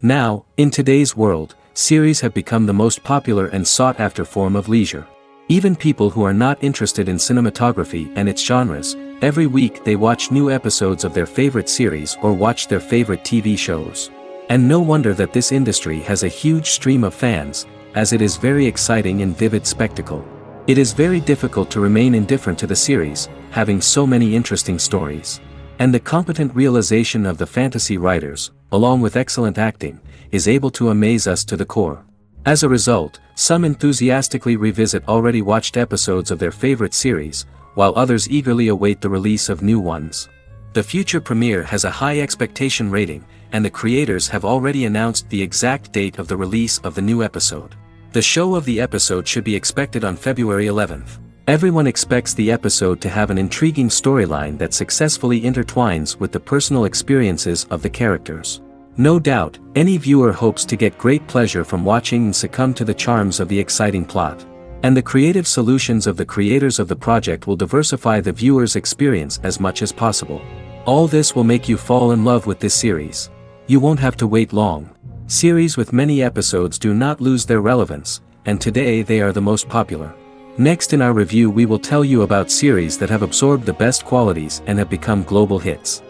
Now, in today's world, series have become the most popular and sought-after form of leisure. Even people who are not interested in cinematography and its genres, every week they watch new episodes of their favorite series or watch their favorite TV shows. And no wonder that this industry has a huge stream of fans, as it is very exciting and vivid spectacle. It is very difficult to remain indifferent to the series, having so many interesting stories. And the competent realization of the fantasy writers, along with excellent acting, is able to amaze us to the core. As a result, some enthusiastically revisit already watched episodes of their favorite series, while others eagerly await the release of new ones. The future premiere has a high expectation rating, and the creators have already announced the exact date of the release of the new episode. The show of the episode should be expected on February 11th. Everyone expects the episode to have an intriguing storyline that successfully intertwines with the personal experiences of the characters. No doubt, any viewer hopes to get great pleasure from watching and succumb to the charms of the exciting plot. And the creative solutions of the creators of the project will diversify the viewer's experience as much as possible. All this will make you fall in love with this series. You won't have to wait long. Series with many episodes do not lose their relevance, and today they are the most popular. Next in our review we will tell you about series that have absorbed the best qualities and have become global hits.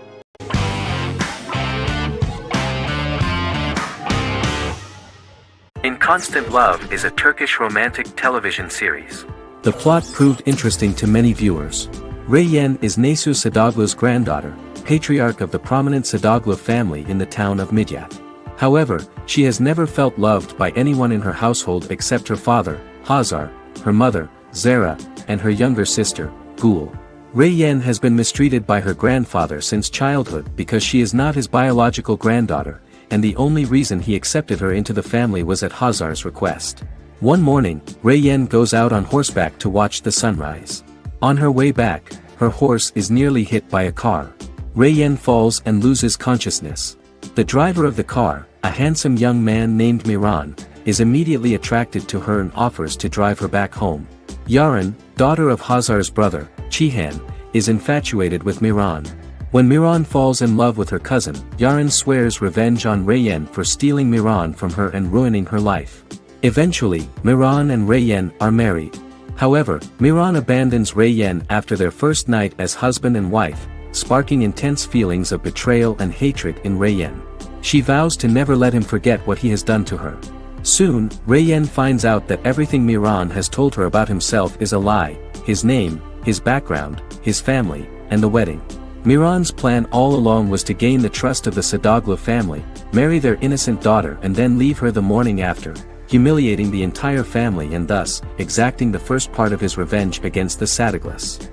In Constant Love is a Turkish romantic television series. The plot proved interesting to many viewers. Reyyen is Nesu Sadoglu's granddaughter, patriarch of the prominent Sadoglu family in the town of Midyat. However, she has never felt loved by anyone in her household except her father, Hazar, her mother, Zara, and her younger sister, Gül. Reyyen has been mistreated by her grandfather since childhood because she is not his biological granddaughter, and the only reason he accepted her into the family was at Hazar's request. One morning, Reyyen goes out on horseback to watch the sunrise. On her way back, her horse is nearly hit by a car. Reyyen falls and loses consciousness. The driver of the car, a handsome young man named Miran, is immediately attracted to her and offers to drive her back home. Yaren, daughter of Hazar's brother, Cihan, is infatuated with Miran. When Miran falls in love with her cousin, Yaren swears revenge on Reyyen for stealing Miran from her and ruining her life. Eventually, Miran and Reyyen are married. However, Miran abandons Reyyen after their first night as husband and wife, sparking intense feelings of betrayal and hatred in Reyyen. She vows to never let him forget what he has done to her. Soon, Reyyen finds out that everything Miran has told her about himself is a lie: his name, his background, his family, and the wedding. Miran's plan all along was to gain the trust of the Sadoglu family, marry their innocent daughter and then leave her the morning after, humiliating the entire family and thus, exacting the first part of his revenge against the Sadoglus.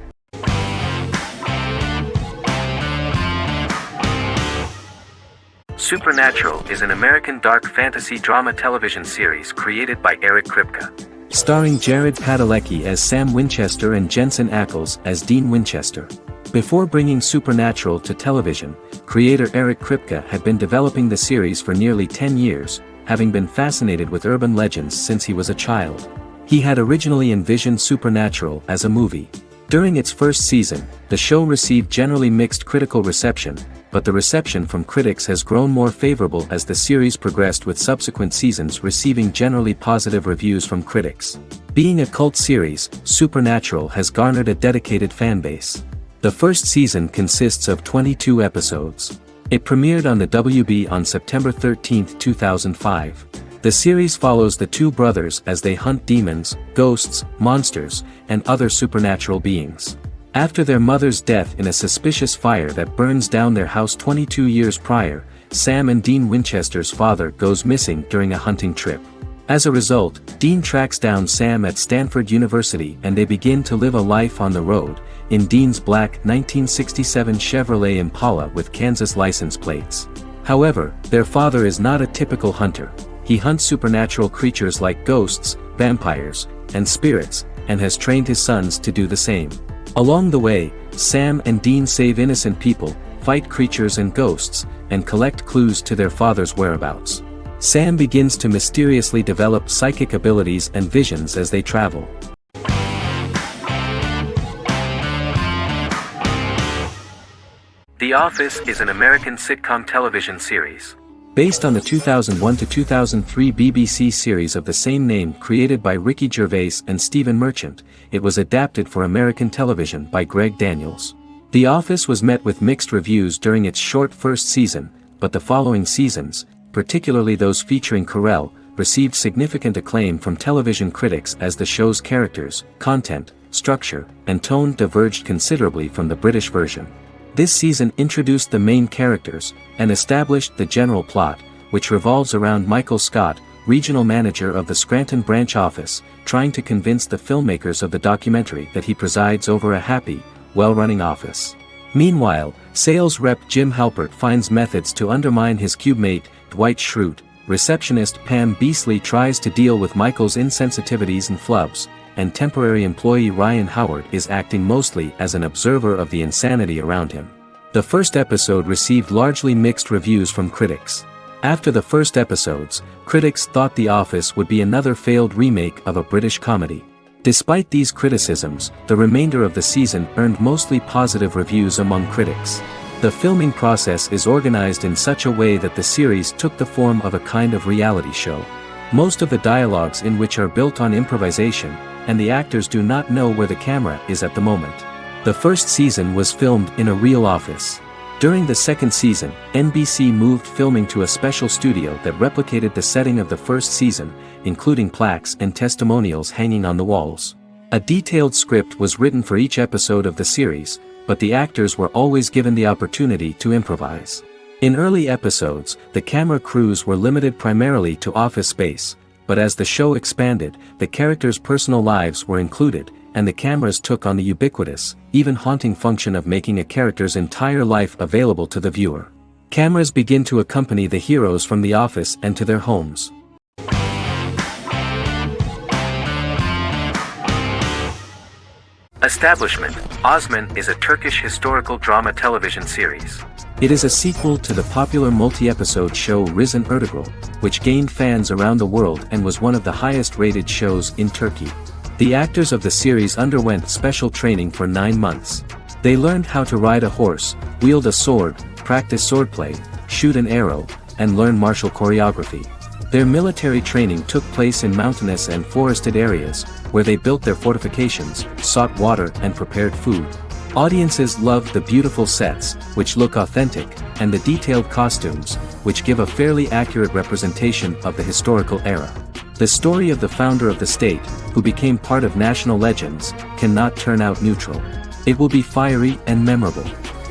Supernatural is an American dark fantasy drama television series created by Eric Kripke. Starring Jared Padalecki as Sam Winchester and Jensen Ackles as Dean Winchester. Before bringing Supernatural to television, creator Eric Kripke had been developing the series for nearly 10 years, having been fascinated with urban legends since he was a child. He had originally envisioned Supernatural as a movie. During its first season, the show received generally mixed critical reception, but the reception from critics has grown more favorable as the series progressed, with subsequent seasons receiving generally positive reviews from critics. Being a cult series, Supernatural has garnered a dedicated fanbase. The first season consists of 22 episodes. It premiered on the WB on September 13, 2005. The series follows the two brothers as they hunt demons, ghosts, monsters, and other supernatural beings. After their mother's death in a suspicious fire that burns down their house 22 years prior, Sam and Dean Winchester's father goes missing during a hunting trip. As a result, Dean tracks down Sam at Stanford University and they begin to live a life on the road, in Dean's black 1967 Chevrolet Impala with Kansas license plates. However, their father is not a typical hunter. He hunts supernatural creatures like ghosts, vampires, and spirits, and has trained his sons to do the same. Along the way, Sam and Dean save innocent people, fight creatures and ghosts, and collect clues to their father's whereabouts. Sam begins to mysteriously develop psychic abilities and visions as they travel. The Office is an American sitcom television series. Based on the 2001-2003 BBC series of the same name created by Ricky Gervais and Stephen Merchant, it was adapted for American television by Greg Daniels. The Office was met with mixed reviews during its short first season, but the following seasons, particularly those featuring Carell, received significant acclaim from television critics as the show's characters, content, structure, and tone diverged considerably from the British version. This season introduced the main characters, and established the general plot, which revolves around Michael Scott, regional manager of the Scranton branch office, trying to convince the filmmakers of the documentary that he presides over a happy, well-running office. Meanwhile, sales rep Jim Halpert finds methods to undermine his cube mate, Dwight Schrute. Receptionist Pam Beasley tries to deal with Michael's insensitivities and flubs, and temporary employee Ryan Howard is acting mostly as an observer of the insanity around him. The first episode received largely mixed reviews from critics. After the first episodes, critics thought The Office would be another failed remake of a British comedy. Despite these criticisms, the remainder of the season earned mostly positive reviews among critics. The filming process is organized in such a way that the series took the form of a kind of reality show. Most of the dialogues in which are built on improvisation, and the actors do not know where the camera is at the moment. The first season was filmed in a real office. During the second season, NBC moved filming to a special studio that replicated the setting of the first season, including plaques and testimonials hanging on the walls. A detailed script was written for each episode of the series, but the actors were always given the opportunity to improvise. In early episodes, the camera crews were limited primarily to office space, but as the show expanded, the characters' personal lives were included, and the cameras took on the ubiquitous, even haunting function of making a character's entire life available to the viewer. Cameras begin to accompany the heroes from the office and to their homes. Establishment: Osman is a Turkish historical drama television series. It is a sequel to the popular multi-episode show Risen Ertugrul, which gained fans around the world and was one of the highest-rated shows in Turkey. The actors of the series underwent special training for 9 months. They learned how to ride a horse, wield a sword, practice swordplay, shoot an arrow, and learn martial choreography. Their military training took place in mountainous and forested areas, where they built their fortifications, sought water and prepared food. Audiences loved the beautiful sets, which look authentic, and the detailed costumes, which give a fairly accurate representation of the historical era. The story of the founder of the state, who became part of national legends, cannot turn out neutral. It will be fiery and memorable.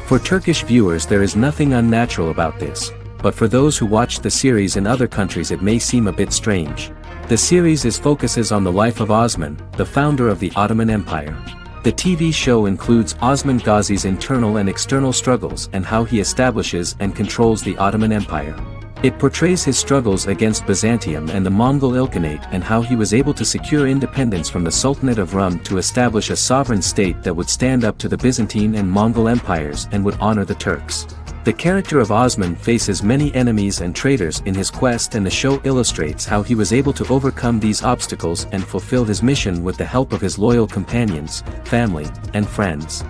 For Turkish viewers there is nothing unnatural about this, but for those who watch the series in other countries it may seem a bit strange. The series focuses on the life of Osman, the founder of the Ottoman Empire. The TV show includes Osman Ghazi's internal and external struggles and how he establishes and controls the Ottoman Empire. It portrays his struggles against Byzantium and the Mongol Ilkhanate and how he was able to secure independence from the Sultanate of Rum to establish a sovereign state that would stand up to the Byzantine and Mongol empires and would honor the Turks. The character of Osman faces many enemies and traitors in his quest, and the show illustrates how he was able to overcome these obstacles and fulfill his mission with the help of his loyal companions, family, and friends.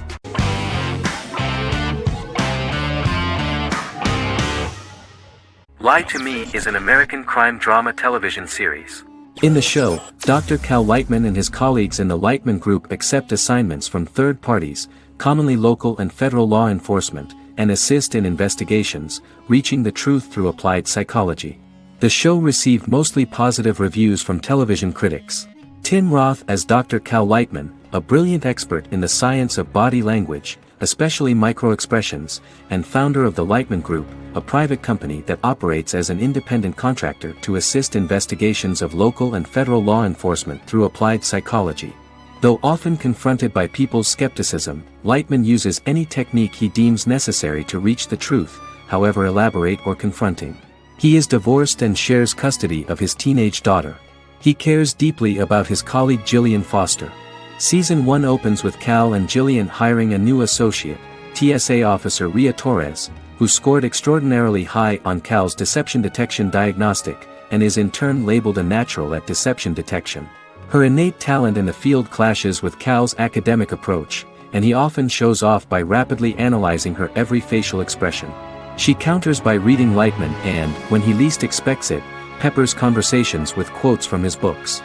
Lie to Me is an American crime drama television series. In the show, Dr. Cal Lightman and his colleagues in the Lightman Group accept assignments from third parties, commonly local and federal law enforcement, and assist in investigations, reaching the truth through applied psychology. The show received mostly positive reviews from television critics. Tim Roth as Dr. Cal Lightman, a brilliant expert in the science of body language, especially microexpressions, and founder of the Lightman Group, a private company that operates as an independent contractor to assist investigations of local and federal law enforcement through applied psychology. Though often confronted by people's skepticism, Lightman uses any technique he deems necessary to reach the truth, however elaborate or confronting. He is divorced and shares custody of his teenage daughter. He cares deeply about his colleague Gillian Foster. Season 1 opens with Cal and Gillian hiring a new associate, TSA officer Ria Torres, who scored extraordinarily high on Cal's deception detection diagnostic, and is in turn labeled a natural at deception detection. Her innate talent in the field clashes with Cal's academic approach, and he often shows off by rapidly analyzing her every facial expression. She counters by reading Lightman and, when he least expects it, peppers conversations with quotes from his books.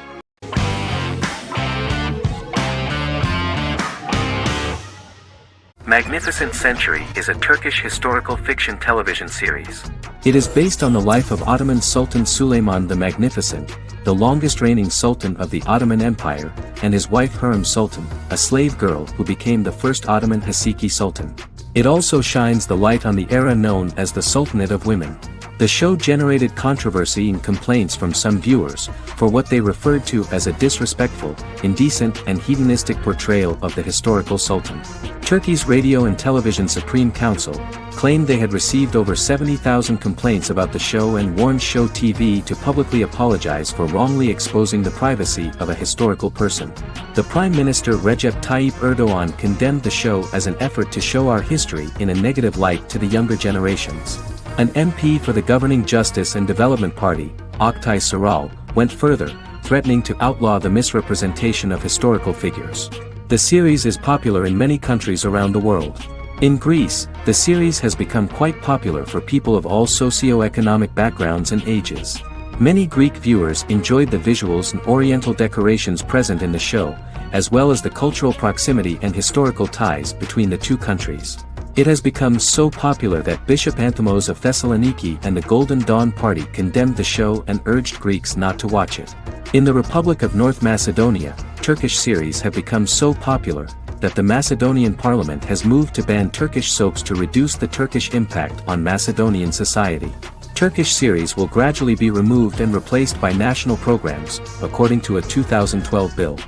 Magnificent Century is a Turkish historical fiction television series. It is based on the life of Ottoman Sultan Süleyman the Magnificent, the longest reigning sultan of the Ottoman Empire, and his wife Hürrem Sultan, a slave girl who became the first Ottoman Haseki Sultan. It also shines the light on the era known as the Sultanate of Women. The show generated controversy and complaints from some viewers, for what they referred to as a disrespectful, indecent and hedonistic portrayal of the historical sultan. Turkey's Radio and Television Supreme Council claimed they had received over 70,000 complaints about the show and warned Show TV to publicly apologize for wrongly exposing the privacy of a historical person. The Prime Minister Recep Tayyip Erdoğan condemned the show as an effort to show our history in a negative light to the younger generations. An MP for the governing Justice and Development Party, Oktay Saral, went further, threatening to outlaw the misrepresentation of historical figures. The series is popular in many countries around the world. In Greece, the series has become quite popular for people of all socio-economic backgrounds and ages. Many Greek viewers enjoyed the visuals and oriental decorations present in the show, as well as the cultural proximity and historical ties between the two countries. It has become so popular that Bishop Anthimos of Thessaloniki and the Golden Dawn Party condemned the show and urged Greeks not to watch it. In the Republic of North Macedonia, Turkish series have become so popular that the Macedonian parliament has moved to ban Turkish soaps to reduce the Turkish impact on Macedonian society. Turkish series will gradually be removed and replaced by national programs, according to a 2012 bill.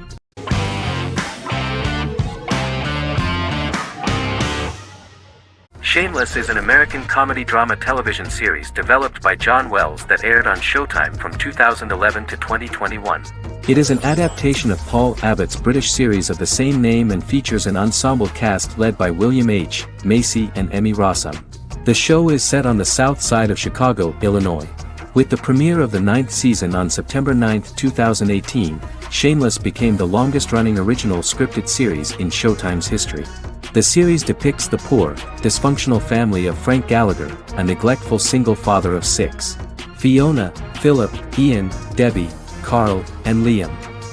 Shameless is an American comedy drama television series developed by John Wells that aired on Showtime from 2011 to 2021. It is an adaptation of Paul Abbott's British series of the same name and features an ensemble cast led by William H. Macy and Emmy Rossum. The show is set on the south side of Chicago, Illinois. With the premiere of the 9th season on September 9, 2018, Shameless became the longest-running original scripted series in Showtime's history. The series depicts the poor, dysfunctional family of Frank Gallagher, a neglectful single father of 6. Fiona, Philip, Ian, Debbie, Carl, and Liam.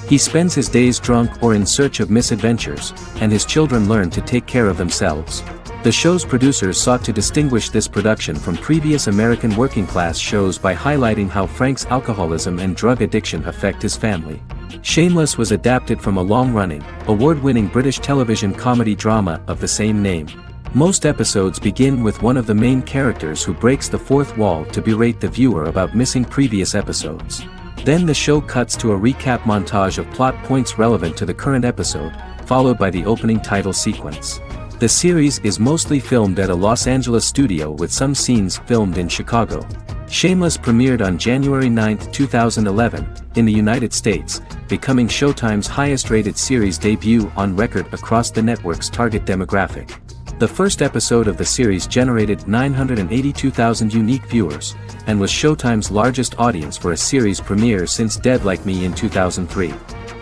He spends his days drunk or in search of misadventures, and his children learn to take care of themselves. The show's producers sought to distinguish this production from previous American working-class shows by highlighting how Frank's alcoholism and drug addiction affect his family. Shameless was adapted from a long-running, award-winning British television comedy drama of the same name. Most episodes begin with one of the main characters who breaks the fourth wall to berate the viewer about missing previous episodes. Then the show cuts to a recap montage of plot points relevant to the current episode, followed by the opening title sequence. The series is mostly filmed at a Los Angeles studio with some scenes filmed in Chicago. Shameless premiered on January 9, 2011, in the United States, becoming Showtime's highest-rated series debut on record across the network's target demographic. The first episode of the series generated 982,000 unique viewers, and was Showtime's largest audience for a series premiere since Dead Like Me in 2003.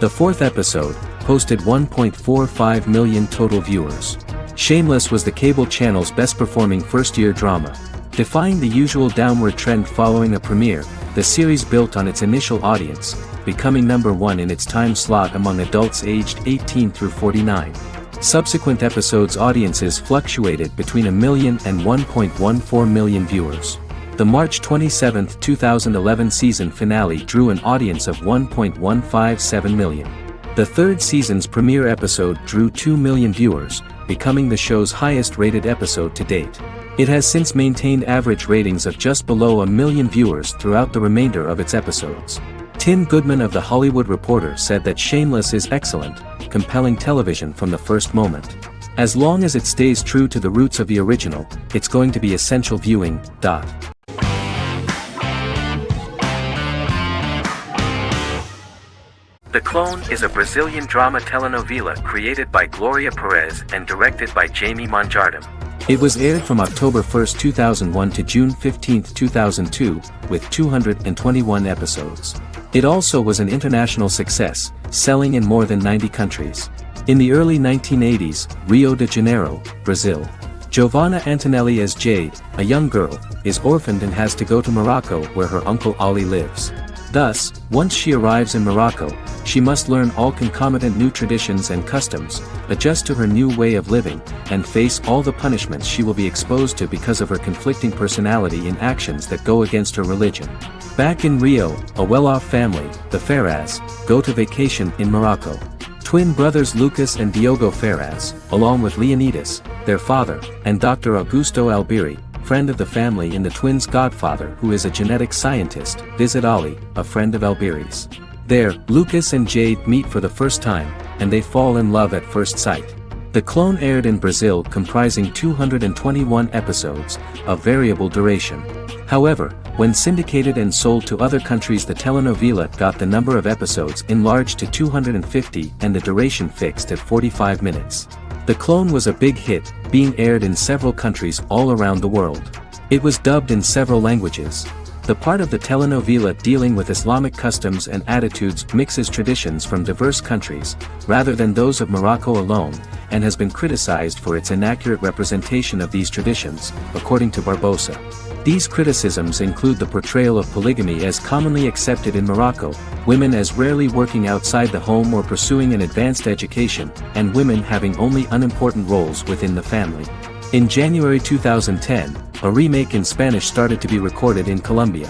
The fourth episode posted 1.45 million total viewers. Shameless was the cable channel's best-performing first-year drama. Defying the usual downward trend following a premiere, the series built on its initial audience, becoming number 1 in its time slot among adults aged 18 through 49. Subsequent episodes' audiences fluctuated between 1 million and 1.14 million viewers. The March 27, 2011 season finale drew an audience of 1.157 million. The third season's premiere episode drew 2 million viewers, becoming the show's highest-rated episode to date. It has since maintained average ratings of just below 1 million viewers throughout the remainder of its episodes. Tim Goodman of The Hollywood Reporter said that Shameless is excellent, compelling television from the first moment. As long as it stays true to the roots of the original, it's going to be essential viewing. The Clone is a Brazilian drama telenovela created by Gloria Perez and directed by Jamie Monjardim. It was aired from October 1, 2001 to June 15, 2002, with 221 episodes. It also was an international success, selling in more than 90 countries. In the early 1980s, Rio de Janeiro, Brazil. Giovanna Antonelli as Jade, a young girl, is orphaned and has to go to Morocco where her uncle Ali lives. Thus, once she arrives in Morocco, she must learn all concomitant new traditions and customs, adjust to her new way of living, and face all the punishments she will be exposed to because of her conflicting personality in actions that go against her religion. Back in Rio, a well-off family, the Ferraz, go to vacation in Morocco. Twin brothers Lucas and Diogo Ferraz, along with Leonidas, their father, and Dr. Augusto Albiri, friend of the family and the twins' godfather who is a genetic scientist, visit Ali, a friend of Albiri's. There, Lucas and Jade meet for the first time, and they fall in love at first sight. The clone aired in Brazil comprising 221 episodes, of variable duration. However, when syndicated and sold to other countries, the telenovela got the number of episodes enlarged to 250 and the duration fixed at 45 minutes. The clone was a big hit, being aired in several countries all around the world. It was dubbed in several languages. The part of the telenovela dealing with Islamic customs and attitudes mixes traditions from diverse countries, rather than those of Morocco alone, and has been criticized for its inaccurate representation of these traditions, according to Barbosa. These criticisms include the portrayal of polygamy as commonly accepted in Morocco, women as rarely working outside the home or pursuing an advanced education, and women having only unimportant roles within the family. In January 2010, a remake in Spanish started to be recorded in Colombia.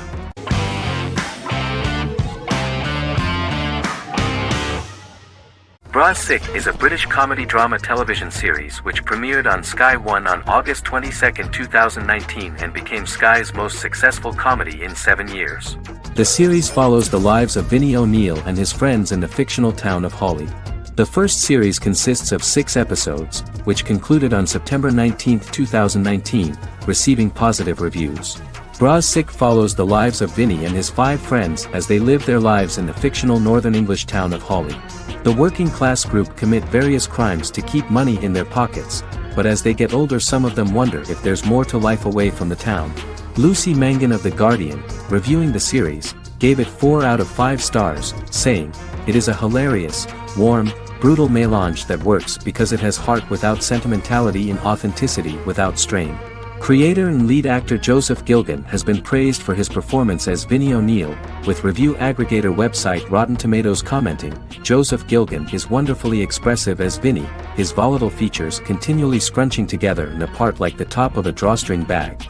Bra Sick is a British comedy drama television series which premiered on Sky One on August 22, 2019 and became Sky's most successful comedy in 7 years. The series follows the lives of Vinnie O'Neill and his friends in the fictional town of Hawley. The first series consists of 6 episodes, which concluded on September 19, 2019, receiving positive reviews. Bra Sick follows the lives of Vinnie and his 5 friends as they live their lives in the fictional Northern English town of Hawley. The working class group commit various crimes to keep money in their pockets, but as they get older some of them wonder if there's more to life away from the town. Lucy Mangan of The Guardian, reviewing the series, gave it 4 out of 5 stars, saying, "It is a hilarious, warm, brutal melange that works because it has heart without sentimentality and authenticity without strain." Creator and lead actor Joseph Gilgun has been praised for his performance as Vinnie O'Neill, with review aggregator website Rotten Tomatoes commenting, "Joseph Gilgun is wonderfully expressive as Vinnie, his volatile features continually scrunching together and apart like the top of a drawstring bag."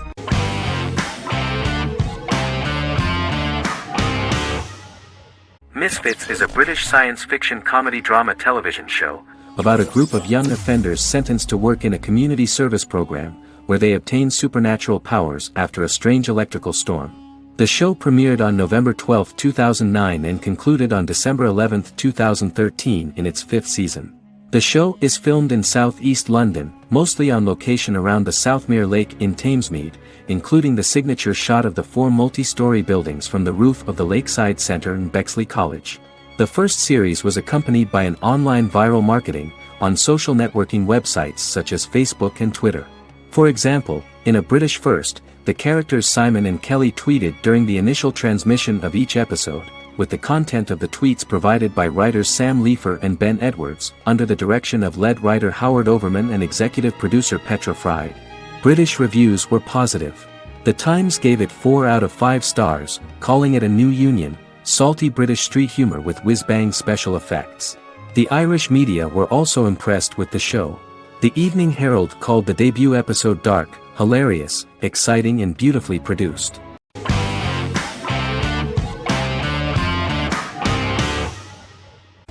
Misfits is a British science fiction comedy drama television show about a group of young offenders sentenced to work in a community service program, where they obtain supernatural powers after a strange electrical storm. The show premiered on November 12, 2009 and concluded on December 11, 2013 in its 5th season. The show is filmed in southeast London, mostly on location around the Southmere Lake in Thamesmead, including the signature shot of the 4 multi-story buildings from the roof of the Lakeside Centre in Bexley College. The first series was accompanied by an online viral marketing on social networking websites such as Facebook and Twitter. For example, in a British first, the characters Simon and Kelly tweeted during the initial transmission of each episode, with the content of the tweets provided by writers Sam Leifer and Ben Edwards, under the direction of lead writer Howard Overman and executive producer Petra Fried. British reviews were positive. The Times gave it 4 out of 5 stars, calling it a new union, salty British street humor with whiz-bang special effects. The Irish media were also impressed with the show. The Evening Herald called the debut episode dark, hilarious, exciting and beautifully produced.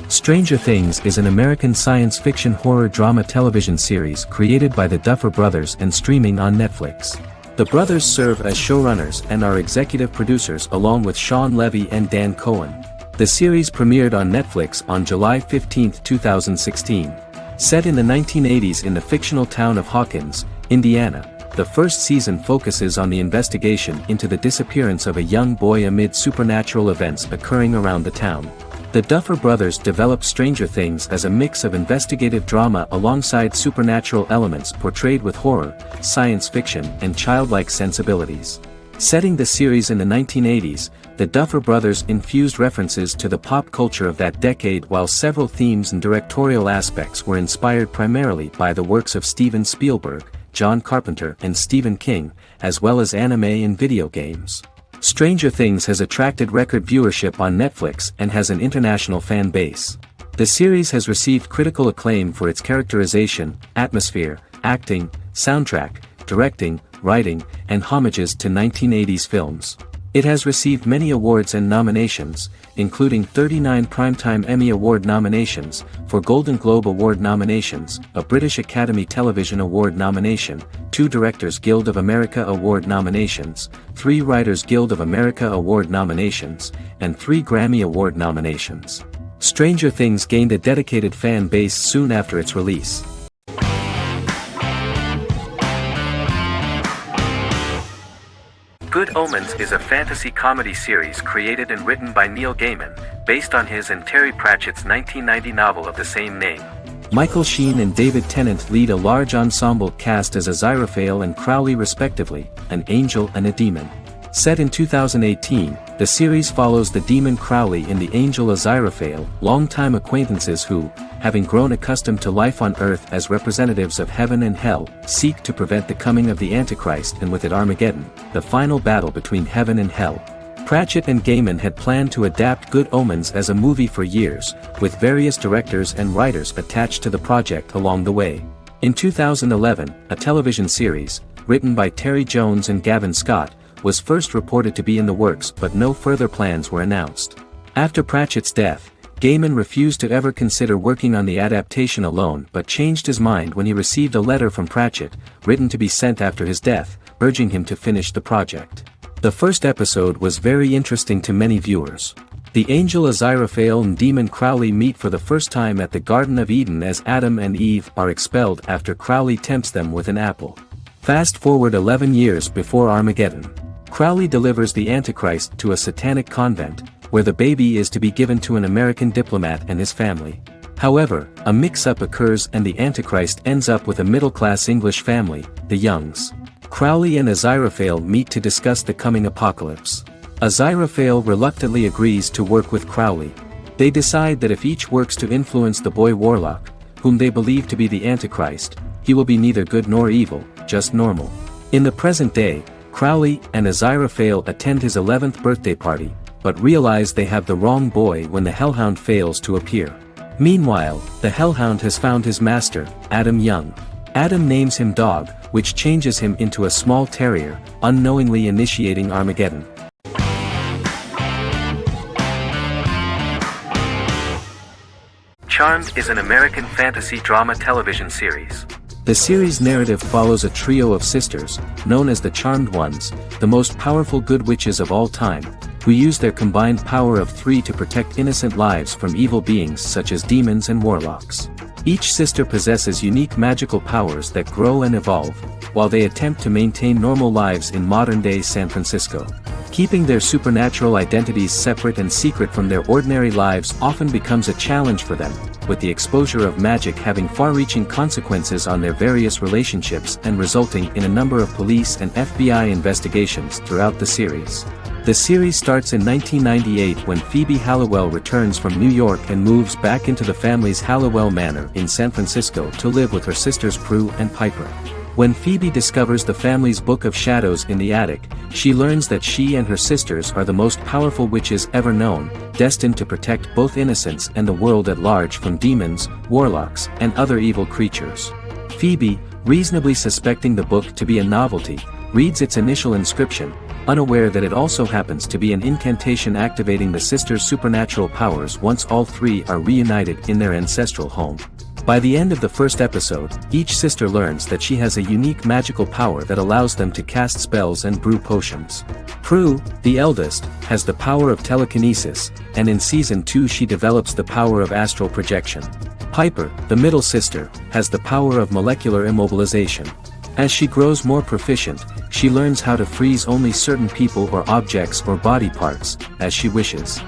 Stranger Things is an American science fiction horror drama television series created by the Duffer Brothers and streaming on Netflix. The brothers serve as showrunners and are executive producers along with Sean Levy and Dan Cohen. The series premiered on Netflix on July 15, 2016. Set in the 1980s in the fictional town of Hawkins, Indiana, the first season focuses on the investigation into the disappearance of a young boy amid supernatural events occurring around the town. The Duffer Brothers developed Stranger Things as a mix of investigative drama alongside supernatural elements portrayed with horror, science fiction, and childlike sensibilities. Setting the series in the 1980s, the Duffer Brothers infused references to the pop culture of that decade, while several themes and directorial aspects were inspired primarily by the works of Steven Spielberg, John Carpenter and Stephen King, as well as anime and video games. Stranger Things has attracted record viewership on Netflix and has an international fan base. The series has received critical acclaim for its characterization, atmosphere, acting, soundtrack, directing, writing, and homages to 1980s films. It has received many awards and nominations, including 39 Primetime Emmy Award nominations, 4 Golden Globe Award nominations, a British Academy Television Award nomination, 2 Directors Guild of America Award nominations, 3 Writers Guild of America Award nominations, and 3 Grammy Award nominations. Stranger Things gained a dedicated fan base soon after its release. Good Omens is a fantasy comedy series created and written by Neil Gaiman, based on his and Terry Pratchett's 1990 novel of the same name. Michael Sheen and David Tennant lead a large ensemble cast as Aziraphale and Crowley respectively, an angel and a demon. Set in 2018, the series follows the demon Crowley and the angel Aziraphale, longtime acquaintances who, having grown accustomed to life on Earth as representatives of heaven and hell, seek to prevent the coming of the Antichrist and with it Armageddon, the final battle between heaven and hell. Pratchett and Gaiman had planned to adapt Good Omens as a movie for years, with various directors and writers attached to the project along the way. In 2011, a television series, written by Terry Jones and Gavin Scott, was first reported to be in the works but no further plans were announced. After Pratchett's death, Gaiman refused to ever consider working on the adaptation alone but changed his mind when he received a letter from Pratchett, written to be sent after his death, urging him to finish the project. The first episode was very interesting to many viewers. The angel Aziraphale and demon Crowley meet for the first time at the Garden of Eden as Adam and Eve are expelled after Crowley tempts them with an apple. Fast forward 11 years before Armageddon. Crowley delivers the Antichrist to a satanic convent, where the baby is to be given to an American diplomat and his family. However, a mix-up occurs and the Antichrist ends up with a middle-class English family, the Youngs. Crowley and Aziraphale meet to discuss the coming apocalypse. Aziraphale reluctantly agrees to work with Crowley. They decide that if each works to influence the boy Warlock, whom they believe to be the Antichrist, he will be neither good nor evil, just normal. In the present day, Crowley and Aziraphale attend his 11th birthday party, but realize they have the wrong boy when the Hellhound fails to appear. Meanwhile, the Hellhound has found his master, Adam Young. Adam names him Dog, which changes him into a small terrier, unknowingly initiating Armageddon. Charmed is an American fantasy drama television series. The series' narrative follows a trio of sisters, known as the Charmed Ones, the most powerful good witches of all time, who use their combined power of 3 to protect innocent lives from evil beings such as demons and warlocks. Each sister possesses unique magical powers that grow and evolve, while they attempt to maintain normal lives in modern-day San Francisco. Keeping their supernatural identities separate and secret from their ordinary lives often becomes a challenge for them, with the exposure of magic having far-reaching consequences on their various relationships and resulting in a number of police and FBI investigations throughout the series. The series starts in 1998 when Phoebe Halliwell returns from New York and moves back into the family's Halliwell Manor in San Francisco to live with her sisters Prue and Piper. When Phoebe discovers the family's Book of Shadows in the attic, she learns that she and her sisters are the most powerful witches ever known, destined to protect both innocents and the world at large from demons, warlocks, and other evil creatures. Phoebe, reasonably suspecting the book to be a novelty, reads its initial inscription, unaware that it also happens to be an incantation activating the sisters' supernatural powers once all 3 are reunited in their ancestral home. By the end of the first episode, each sister learns that she has a unique magical power that allows them to cast spells and brew potions. Prue, the eldest, has the power of telekinesis, and in Season 2 she develops the power of astral projection. Piper, the middle sister, has the power of molecular immobilization. As she grows more proficient, she learns how to freeze only certain people or objects or body parts, as she wishes.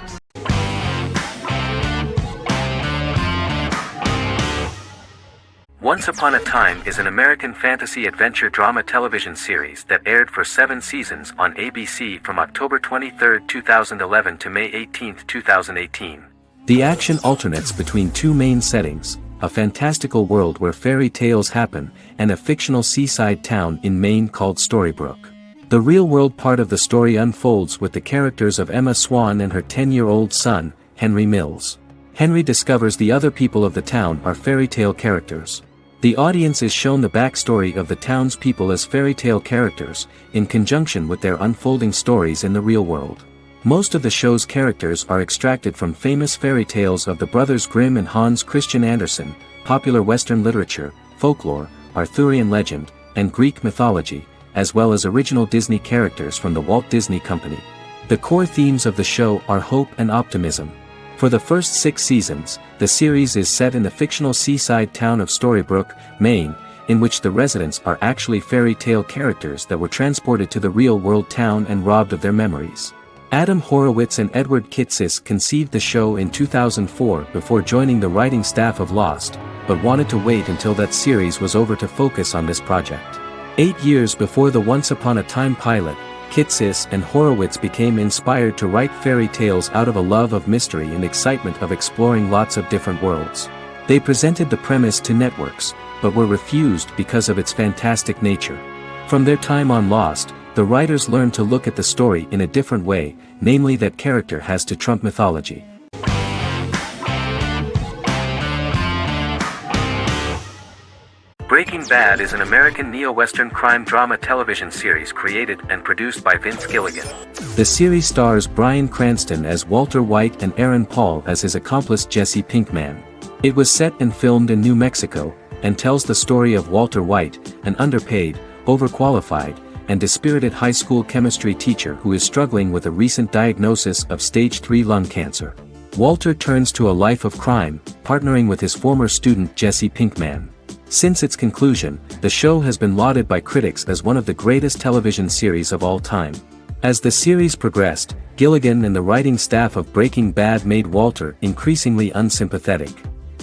Once Upon a Time is an American fantasy adventure drama television series that aired for 7 seasons on ABC from October 23, 2011 to May 18, 2018. The action alternates between 2 main settings, a fantastical world where fairy tales happen, and a fictional seaside town in Maine called Storybrooke. The real-world part of the story unfolds with the characters of Emma Swan and her 10-year-old son, Henry Mills. Henry discovers the other people of the town are fairy tale characters. The audience is shown the backstory of the town's people as fairy tale characters, in conjunction with their unfolding stories in the real world. Most of the show's characters are extracted from famous fairy tales of the Brothers Grimm and Hans Christian Andersen, popular Western literature, folklore, Arthurian legend, and Greek mythology, as well as original Disney characters from the Walt Disney Company. The core themes of the show are hope and optimism. For the first 6 seasons, the series is set in the fictional seaside town of Storybrooke, Maine, in which the residents are actually fairy tale characters that were transported to the real-world town and robbed of their memories. Adam Horowitz and Edward Kitsis conceived the show in 2004 before joining the writing staff of Lost, but wanted to wait until that series was over to focus on this project. 8 years before the Once Upon a Time pilot, Kitsis and Horowitz became inspired to write fairy tales out of a love of mystery and excitement of exploring lots of different worlds. They presented the premise to networks, but were refused because of its fantastic nature. From their time on Lost, the writers learned to look at the story in a different way, namely that character has to trump mythology. Breaking Bad is an American neo-Western crime drama television series created and produced by Vince Gilligan. The series stars Bryan Cranston as Walter White and Aaron Paul as his accomplice Jesse Pinkman. It was set and filmed in New Mexico, and tells the story of Walter White, an underpaid, overqualified, and dispirited high school chemistry teacher who is struggling with a recent diagnosis of stage 3 lung cancer. Walter turns to a life of crime, partnering with his former student Jesse Pinkman. Since its conclusion, the show has been lauded by critics as one of the greatest television series of all time. As the series progressed, Gilligan and the writing staff of Breaking Bad made Walter increasingly unsympathetic.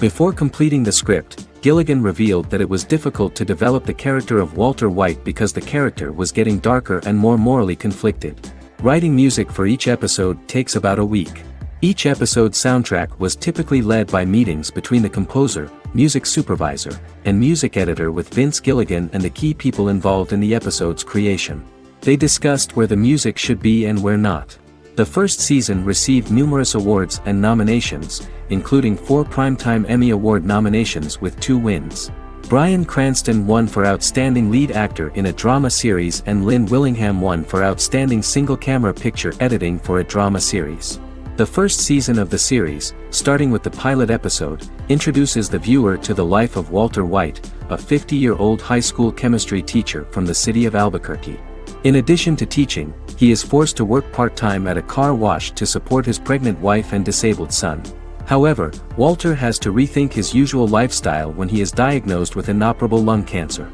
Before completing the script, Gilligan revealed that it was difficult to develop the character of Walter White because the character was getting darker and more morally conflicted. Writing music for each episode takes about a week. Each episode's soundtrack was typically led by meetings between the composer, music supervisor, and music editor with Vince Gilligan and the key people involved in the episode's creation. They discussed where the music should be and where not. The first season received numerous awards and nominations, including 4 Primetime Emmy Award nominations with 2 wins. Bryan Cranston won for Outstanding Lead Actor in a Drama Series and Lynn Willingham won for Outstanding Single-Camera Picture Editing for a Drama Series. The first season of the series, starting with the pilot episode, introduces the viewer to the life of Walter White, a 50-year-old high school chemistry teacher from the city of Albuquerque. In addition to teaching, he is forced to work part-time at a car wash to support his pregnant wife and disabled son. However, Walter has to rethink his usual lifestyle when he is diagnosed with inoperable lung cancer.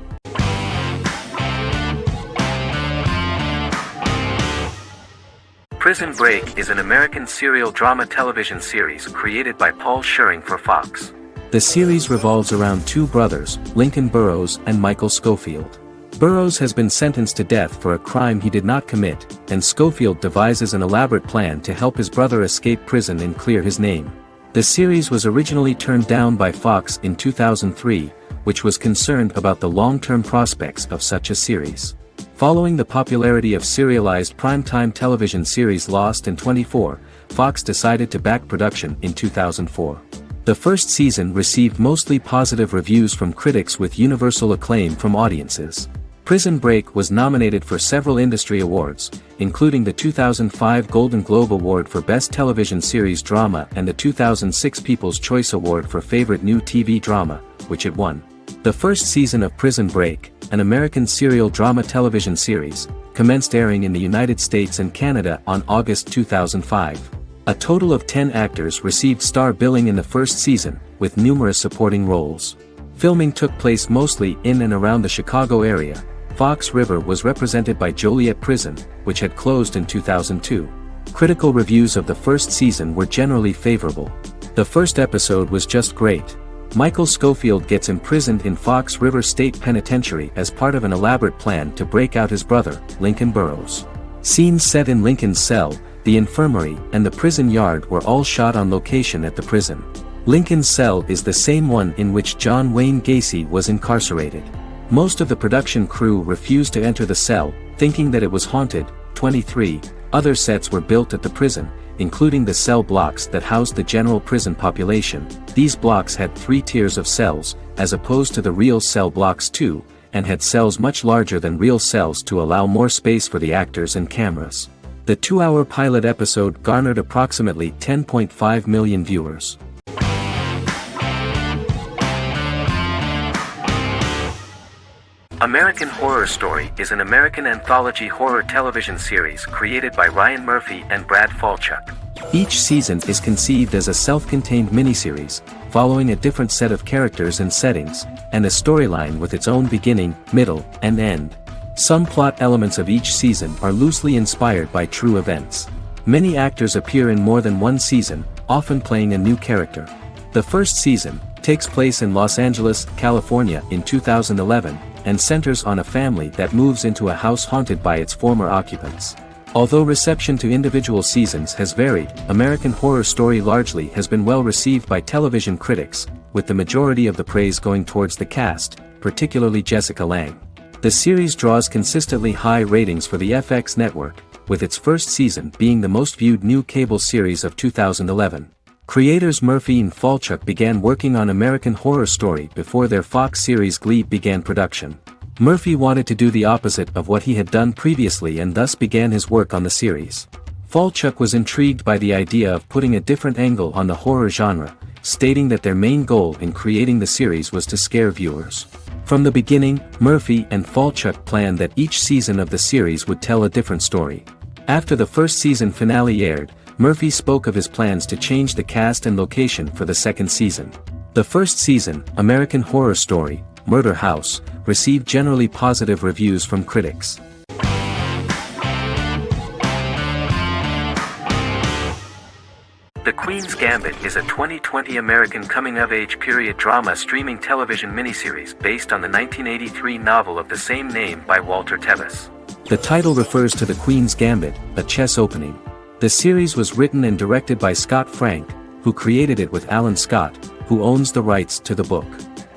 Prison Break is an American serial drama television series created by Paul Schering for Fox. The series revolves around 2 brothers, Lincoln Burrows and Michael Schofield. Burrows has been sentenced to death for a crime he did not commit, and Schofield devises an elaborate plan to help his brother escape prison and clear his name. The series was originally turned down by Fox in 2003, which was concerned about the long-term prospects of such a series. Following the popularity of serialized primetime television series Lost in 24, Fox decided to back production in 2004. The first season received mostly positive reviews from critics with universal acclaim from audiences. Prison Break was nominated for several industry awards, including the 2005 Golden Globe Award for Best Television Series Drama and the 2006 People's Choice Award for Favorite New TV Drama, which it won. The first season of Prison Break, an American serial drama television series, commenced airing in the United States and Canada on August 2005. A total of 10 actors received star billing in the first season, with numerous supporting roles. Filming took place mostly in and around the Chicago area. Fox River was represented by Joliet Prison, which had closed in 2002. Critical reviews of the first season were generally favorable. The first episode was just great. Michael Schofield gets imprisoned in Fox River State Penitentiary as part of an elaborate plan to break out his brother, Lincoln Burrows. Scenes set in Lincoln's cell, the infirmary, and the prison yard were all shot on location at the prison. Lincoln's cell is the same one in which John Wayne Gacy was incarcerated. Most of the production crew refused to enter the cell, thinking that it was haunted. 23 other sets were built at the prison, including the cell blocks that housed the general prison population. These blocks had 3 tiers of cells, as opposed to the real cell blocks 2, and had cells much larger than real cells to allow more space for the actors and cameras. The 2-hour pilot episode garnered approximately 10.5 million viewers. American Horror Story is an American anthology horror television series created by Ryan Murphy and Brad Falchuk. Each season is conceived as a self-contained miniseries, following a different set of characters and settings, and a storyline with its own beginning, middle, and end. Some plot elements of each season are loosely inspired by true events. Many actors appear in more than one season, often playing a new character. The first season takes place in Los Angeles, California in 2011, and centers on a family that moves into a house haunted by its former occupants. Although reception to individual seasons has varied, American Horror Story largely has been well received by television critics, with the majority of the praise going towards the cast, particularly Jessica Lange. The series draws consistently high ratings for the FX network, with its first season being the most viewed new cable series of 2011. Creators Murphy and Falchuk began working on American Horror Story before their Fox series Glee began production. Murphy wanted to do the opposite of what he had done previously and thus began his work on the series. Falchuk was intrigued by the idea of putting a different angle on the horror genre, stating that their main goal in creating the series was to scare viewers. From the beginning, Murphy and Falchuk planned that each season of the series would tell a different story. After the first season finale aired, Murphy spoke of his plans to change the cast and location for the second season. The first season, American Horror Story, Murder House, received generally positive reviews from critics. The Queen's Gambit is a 2020 American coming-of-age period drama streaming television miniseries based on the 1983 novel of the same name by Walter Tevis. The title refers to the Queen's Gambit, a chess opening. The series was written and directed by Scott Frank, who created it with Alan Scott, who owns the rights to the book.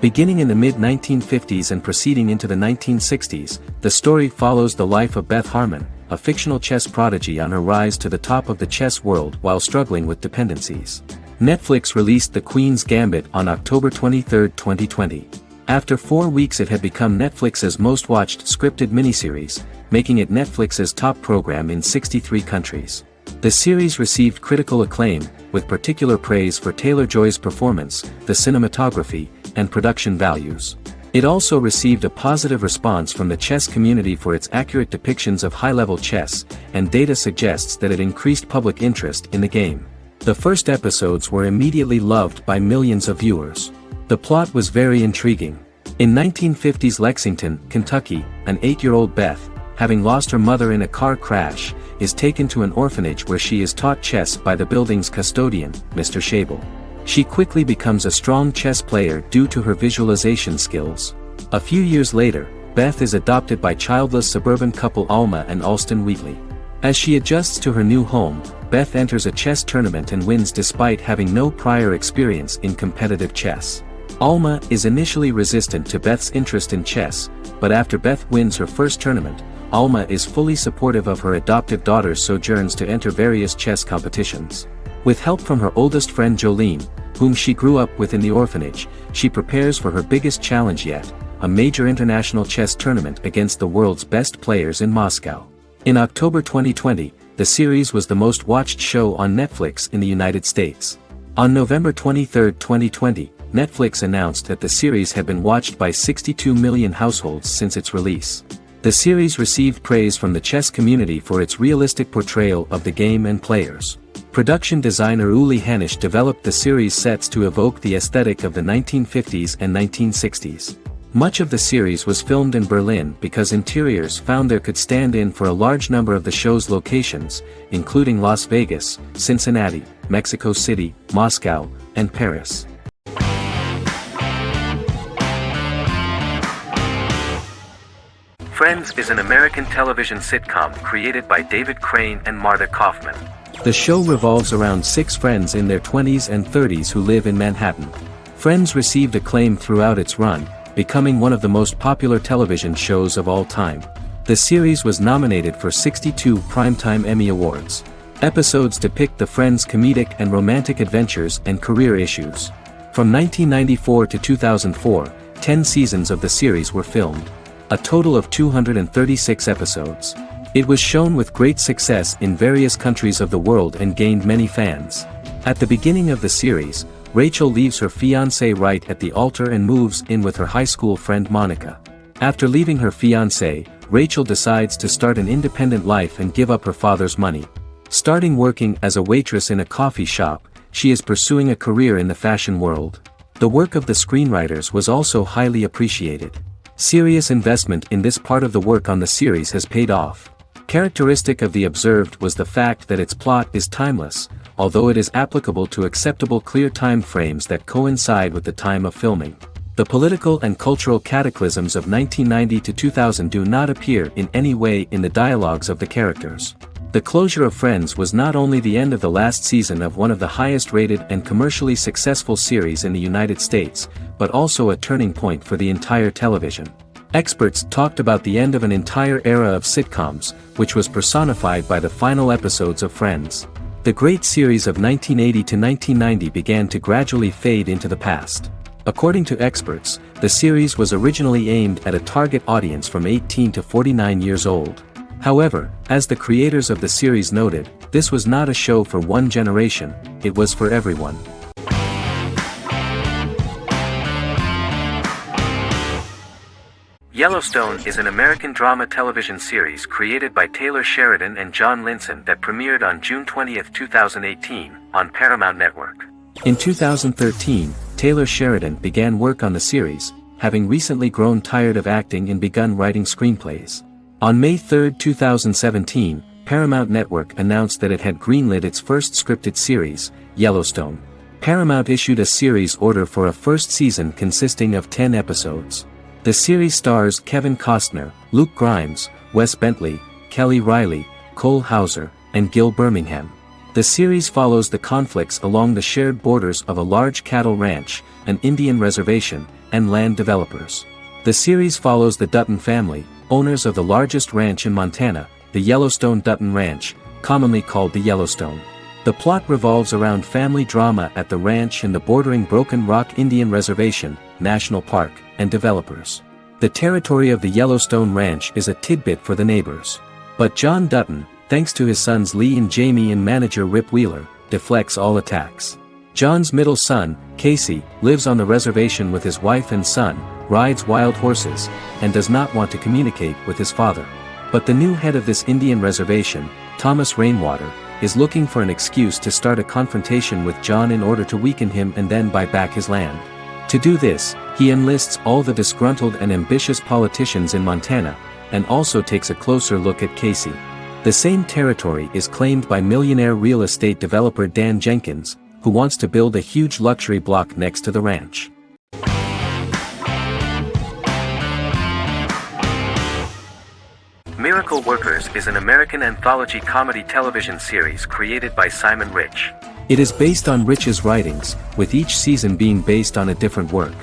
Beginning in the mid-1950s and proceeding into the 1960s, the story follows the life of Beth Harmon, a fictional chess prodigy on her rise to the top of the chess world while struggling with dependencies. Netflix released The Queen's Gambit on October 23, 2020. After 4 weeks it had become Netflix's most watched scripted miniseries, making it Netflix's top program in 63 countries. The series received critical acclaim, with particular praise for Taylor-Joy's performance, the cinematography, and production values. It also received a positive response from the chess community for its accurate depictions of high-level chess, and data suggests that it increased public interest in the game. The first episodes were immediately loved by millions of viewers. The plot was very intriguing. In 1950s Lexington, Kentucky, an 8-year-old Beth, having lost her mother in a car crash, is taken to an orphanage where she is taught chess by the building's custodian, Mr. Schabel. She quickly becomes a strong chess player due to her visualization skills. A few years later, Beth is adopted by childless suburban couple Alma and Alston Wheatley. As she adjusts to her new home, Beth enters a chess tournament and wins despite having no prior experience in competitive chess. Alma is initially resistant to Beth's interest in chess, but after Beth wins her first tournament, Alma is fully supportive of her adoptive daughter's sojourns to enter various chess competitions. With help from her oldest friend Jolene, whom she grew up with in the orphanage, she prepares for her biggest challenge yet, a major international chess tournament against the world's best players in Moscow. In October 2020, the series was the most watched show on Netflix in the United States. On November 23, 2020, Netflix announced that the series had been watched by 62 million households since its release. The series received praise from the chess community for its realistic portrayal of the game and players. Production designer Uli Hanisch developed the series sets to evoke the aesthetic of the 1950s and 1960s. Much of the series was filmed in Berlin because interiors found there could stand in for a large number of the show's locations, including Las Vegas, Cincinnati, Mexico City, Moscow, and Paris. Friends is an American television sitcom created by David Crane and Martha Kaufman. The show revolves around 6 friends in their 20s and 30s who live in Manhattan. Friends received acclaim throughout its run, becoming one of the most popular television shows of all time. The series was nominated for 62 Primetime Emmy Awards. Episodes depict the friends' comedic and romantic adventures and career issues. From 1994 to 2004, 10 seasons of the series were filmed. A total of 236 episodes. It was shown with great success in various countries of the world and gained many fans. At the beginning of the series, Rachel leaves her fiancé right at the altar and moves in with her high school friend Monica. After leaving her fiancé, Rachel decides to start an independent life and give up her father's money. Starting working as a waitress in a coffee shop, she is pursuing a career in the fashion world. The work of the screenwriters was also highly appreciated. Serious investment in this part of the work on the series has paid off. Characteristic of The Observed was the fact that its plot is timeless, although it is applicable to acceptable clear time frames that coincide with the time of filming. The political and cultural cataclysms of 1990 to 2000 do not appear in any way in the dialogues of the characters. The closure of Friends was not only the end of the last season of one of the highest-rated and commercially successful series in the United States, but also a turning point for the entire television. Experts talked about the end of an entire era of sitcoms, which was personified by the final episodes of Friends. The great series of 1980 to 1990 began to gradually fade into the past. According to experts, the series was originally aimed at a target audience from 18 to 49 years old. However, as the creators of the series noted, this was not a show for one generation, it was for everyone. Yellowstone is an American drama television series created by Taylor Sheridan and John Linson that premiered on June 20, 2018, on Paramount Network. In 2013, Taylor Sheridan began work on the series, having recently grown tired of acting and begun writing screenplays. On May 3, 2017, Paramount Network announced that it had greenlit its first scripted series, Yellowstone. Paramount issued a series order for a first season consisting of 10 episodes. The series stars Kevin Costner, Luke Grimes, Wes Bentley, Kelly Riley, Cole Hauser, and Gil Birmingham. The series follows the conflicts along the shared borders of a large cattle ranch, an Indian reservation, and land developers. The series follows the Dutton family, owners of the largest ranch in Montana, the Yellowstone Dutton Ranch, commonly called the Yellowstone. The plot revolves around family drama at the ranch and the bordering Broken Rock Indian Reservation, National Park, and developers. The territory of the Yellowstone Ranch is a tidbit for the neighbors. But John Dutton, thanks to his sons Lee and Jamie and manager Rip Wheeler, deflects all attacks. John's middle son, Casey, lives on the reservation with his wife and son, rides wild horses, and does not want to communicate with his father. But the new head of this Indian reservation, Thomas Rainwater, is looking for an excuse to start a confrontation with John in order to weaken him and then buy back his land. To do this, he enlists all the disgruntled and ambitious politicians in Montana, and also takes a closer look at Casey. The same territory is claimed by millionaire real estate developer Dan Jenkins, who wants to build a huge luxury block next to the ranch. Miracle Workers is an American anthology comedy television series created by Simon Rich. It is based on Rich's writings, with each season being based on a different work.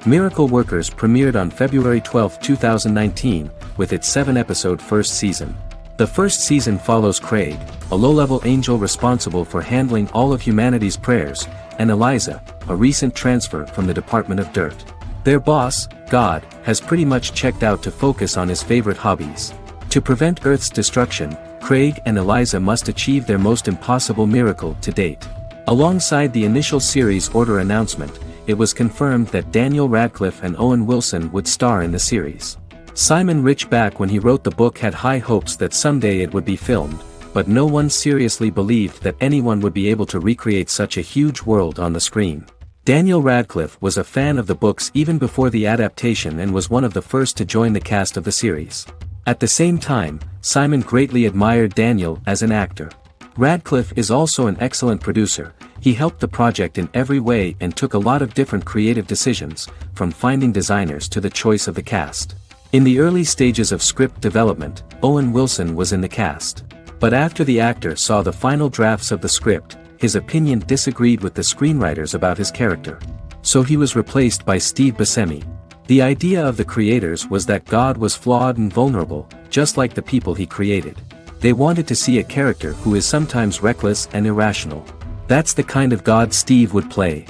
Miracle Workers premiered on February 12, 2019, with its 7-episode first season. The first season follows Craig, a low-level angel responsible for handling all of humanity's prayers, and Eliza, a recent transfer from the Department of Dirt. Their boss, God, has pretty much checked out to focus on his favorite hobbies. To prevent Earth's destruction, Craig and Eliza must achieve their most impossible miracle to date. Alongside the initial series order announcement, it was confirmed that Daniel Radcliffe and Owen Wilson would star in the series. Simon Rich, back when he wrote the book, had high hopes that someday it would be filmed, but no one seriously believed that anyone would be able to recreate such a huge world on the screen. Daniel Radcliffe was a fan of the books even before the adaptation and was one of the first to join the cast of the series. At the same time, Simon greatly admired Daniel as an actor. Radcliffe is also an excellent producer. He helped the project in every way and took a lot of different creative decisions, from finding designers to the choice of the cast. In the early stages of script development, Owen Wilson was in the cast. But after the actor saw the final drafts of the script, his opinion disagreed with the screenwriters about his character. So he was replaced by Steve Buscemi. The idea of the creators was that God was flawed and vulnerable, just like the people he created. They wanted to see a character who is sometimes reckless and irrational. That's the kind of God Steve would play.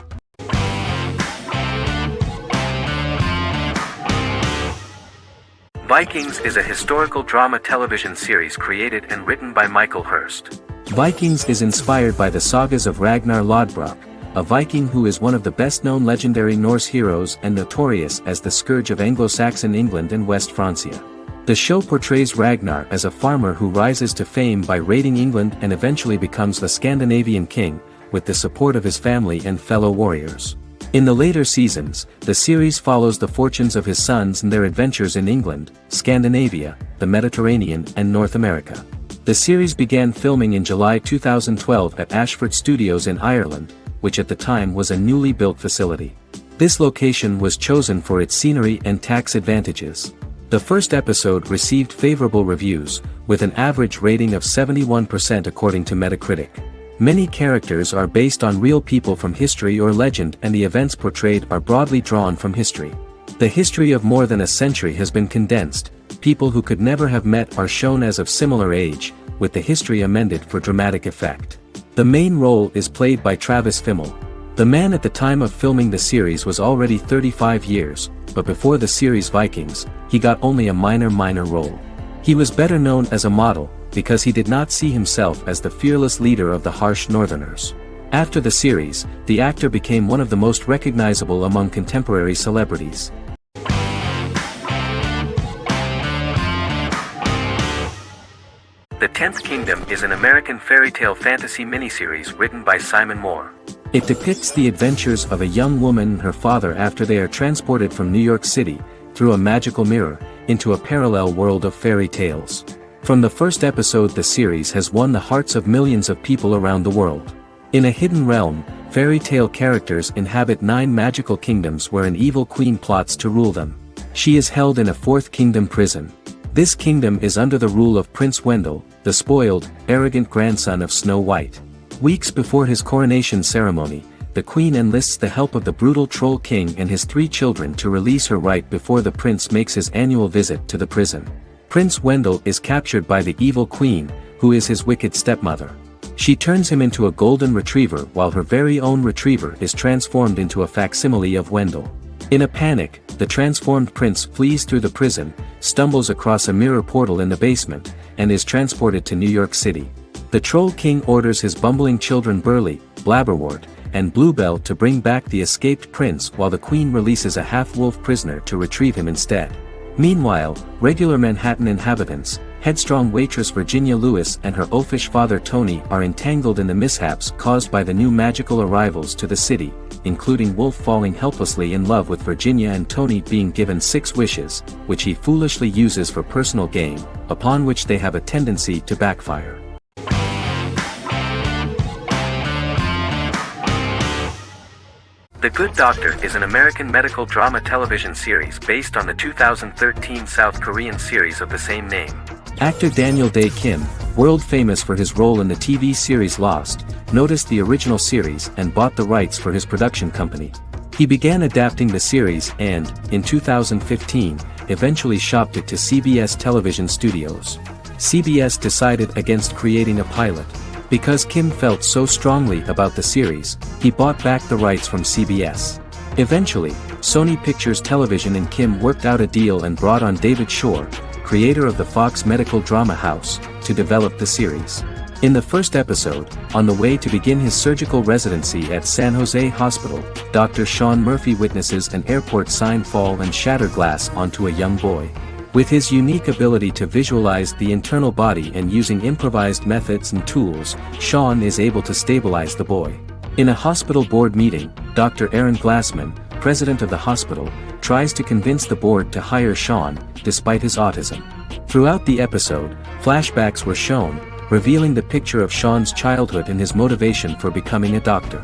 Vikings is a historical drama television series created and written by Michael Hurst. Vikings is inspired by the sagas of Ragnar Lodbrok, a Viking who is one of the best-known legendary Norse heroes and notorious as the scourge of Anglo-Saxon England and West Francia. The show portrays Ragnar as a farmer who rises to fame by raiding England and eventually becomes the Scandinavian king, with the support of his family and fellow warriors. In the later seasons, the series follows the fortunes of his sons and their adventures in England, Scandinavia, the Mediterranean and North America. The series began filming in July 2012 at Ashford Studios in Ireland, which at the time was a newly built facility. This location was chosen for its scenery and tax advantages. The first episode received favorable reviews, with an average rating of 71% according to Metacritic. Many characters are based on real people from history or legend, and the events portrayed are broadly drawn from history. The history of more than a century has been condensed. People who could never have met are shown as of similar age, with the history amended for dramatic effect. The main role is played by Travis Fimmel. The man at the time of filming the series was already 35 years, but before the series Vikings, he got only a minor role. He was better known as a model, because he did not see himself as the fearless leader of the harsh Northerners. After the series, the actor became one of the most recognizable among contemporary celebrities. The Tenth Kingdom is an American fairy tale fantasy miniseries written by Simon Moore. It depicts the adventures of a young woman and her father after they are transported from New York City, through a magical mirror, into a parallel world of fairy tales. From the first episode, the series has won the hearts of millions of people around the world. In a hidden realm, fairy tale characters inhabit 9 magical kingdoms where an evil queen plots to rule them. She is held in a 4th kingdom prison. This kingdom is under the rule of Prince Wendell, the spoiled, arrogant grandson of Snow White. Weeks before his coronation ceremony, the queen enlists the help of the brutal Troll King and his 3 children to release her right before the prince makes his annual visit to the prison. Prince Wendell is captured by the evil queen, who is his wicked stepmother. She turns him into a golden retriever while her very own retriever is transformed into a facsimile of Wendell. In a panic, the transformed prince flees through the prison, stumbles across a mirror portal in the basement, and is transported to New York City. The Troll King orders his bumbling children Burley, Blabberwort, and Bluebell to bring back the escaped prince, while the queen releases a half-wolf prisoner to retrieve him instead. Meanwhile, regular Manhattan inhabitants, headstrong waitress Virginia Lewis and her oafish father Tony are entangled in the mishaps caused by the new magical arrivals to the city, including Wolf falling helplessly in love with Virginia and Tony being given 6 wishes, which he foolishly uses for personal gain, upon which they have a tendency to backfire. The Good Doctor is an American medical drama television series based on the 2013 South Korean series of the same name. Actor Daniel Dae Kim, world famous for his role in the TV series Lost, noticed the original series and bought the rights for his production company. He began adapting the series and, in 2015, eventually shopped it to CBS Television Studios. CBS decided against creating a pilot. Because Kim felt so strongly about the series, he bought back the rights from CBS. Eventually, Sony Pictures Television and Kim worked out a deal and brought on David Shore, creator of the Fox medical drama house, to develop the series. In the first episode, on the way to begin his surgical residency at San Jose Hospital, Dr. Sean Murphy witnesses an airport sign fall and shatter glass onto a young boy. With his unique ability to visualize the internal body and using improvised methods and tools, Sean is able to stabilize the boy. In a hospital board meeting, Dr. Aaron Glassman, president of the hospital, tries to convince the board to hire Sean, despite his autism. Throughout the episode, flashbacks were shown, revealing the picture of Sean's childhood and his motivation for becoming a doctor.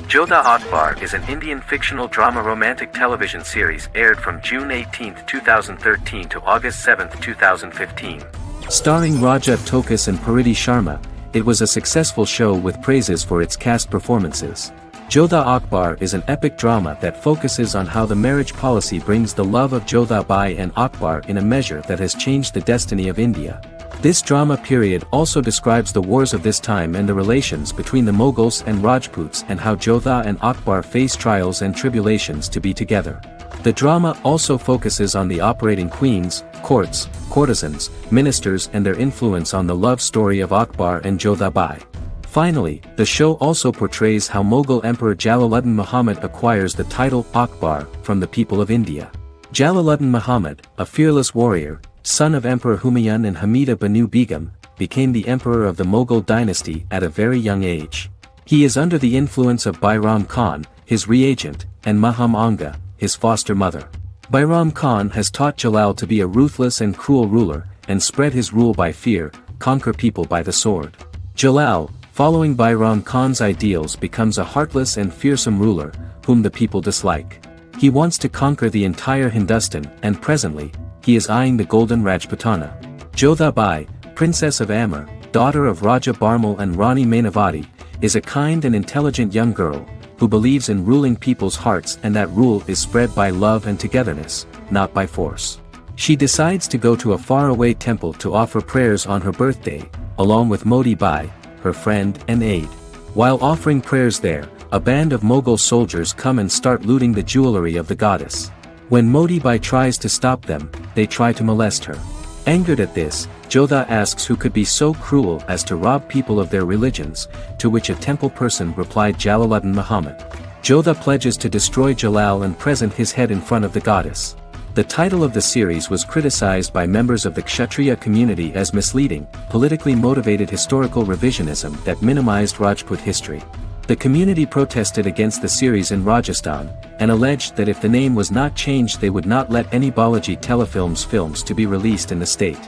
Jodha Akbar is an Indian fictional drama romantic television series aired from June 18, 2013 to August 7, 2015. Starring Raja Dokuz and Pariti Sharma, it was a successful show with praises for its cast performances. Jodha Akbar is an epic drama that focuses on how the marriage policy brings the love of Jodha Bai and Akbar in a measure that has changed the destiny of India. This drama period also describes the wars of this time and the relations between the Mughals and Rajputs and how Jodha and Akbar face trials and tribulations to be together. The drama also focuses on the operating queens, courts, courtesans, ministers and their influence on the love story of Akbar and Jodha Bai. Finally, the show also portrays how Mughal Emperor Jalaluddin Muhammad acquires the title Akbar from the people of India. Jalaluddin Muhammad, a fearless warrior, son of Emperor Humayun and Hamida Banu Begum, became the emperor of the Mughal dynasty at a very young age. He is under the influence of Bairam Khan, his reagent, and Maham Anga, his foster mother. Bairam Khan has taught Jalal to be a ruthless and cruel ruler, and spread his rule by fear, conquer people by the sword. Jalal, following Bairam Khan's ideals, becomes a heartless and fearsome ruler, whom the people dislike. He wants to conquer the entire Hindustan, and presently, he is eyeing the golden Rajputana. Jodha Bai, princess of Amber, daughter of Raja Barmal and Rani Mainavati, is a kind and intelligent young girl, who believes in ruling people's hearts and that rule is spread by love and togetherness, not by force. She decides to go to a faraway temple to offer prayers on her birthday, along with Modi Bai, her friend and aide. While offering prayers there, a band of Mughal soldiers come and start looting the jewelry of the goddess. When Modi Bai tries to stop them, they try to molest her. Angered at this, Jodha asks who could be so cruel as to rob people of their religions, to which a temple person replied Jalaluddin Muhammad. Jodha pledges to destroy Jalal and present his head in front of the goddess. The title of the series was criticized by members of the Kshatriya community as misleading, politically motivated historical revisionism that minimized Rajput history. The community protested against the series in Rajasthan, and alleged that if the name was not changed they would not let any Balaji telefilms films to be released in the state.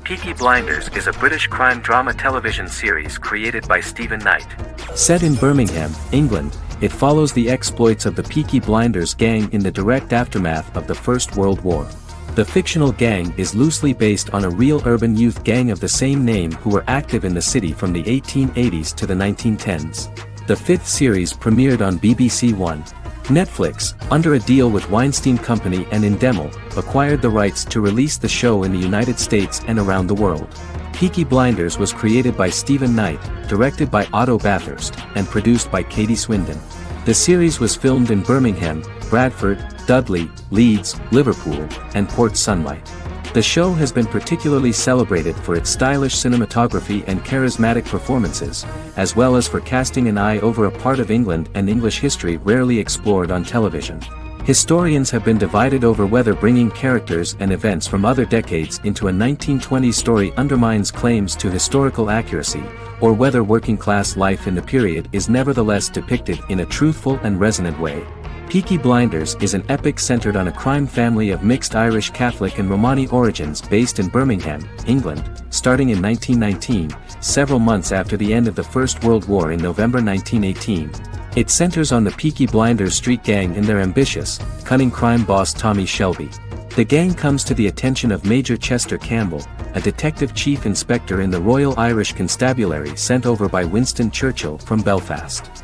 Peaky Blinders is a British crime drama television series created by Stephen Knight. Set in Birmingham, England, it follows the exploits of the Peaky Blinders gang in the direct aftermath of the First World War. The fictional gang is loosely based on a real urban youth gang of the same name who were active in the city from the 1880s to the 1910s. The fifth series premiered on BBC One. Netflix, under a deal with Weinstein Company and Endemol, acquired the rights to release the show in the United States and around the world. Peaky Blinders was created by Stephen Knight, directed by Otto Bathurst, and produced by Katie Swindon. The series was filmed in Birmingham, Bradford, Dudley, Leeds, Liverpool, and Port Sunlight. The show has been particularly celebrated for its stylish cinematography and charismatic performances, as well as for casting an eye over a part of England and English history rarely explored on television. Historians have been divided over whether bringing characters and events from other decades into a 1920s story undermines claims to historical accuracy, or whether working-class life in the period is nevertheless depicted in a truthful and resonant way. Peaky Blinders is an epic centered on a crime family of mixed Irish Catholic and Romani origins based in Birmingham, England, starting in 1919, several months after the end of the First World War in November 1918. It centers on the Peaky Blinders street gang and their ambitious, cunning crime boss Tommy Shelby. The gang comes to the attention of Major Chester Campbell, a detective chief inspector in the Royal Irish Constabulary sent over by Winston Churchill from Belfast.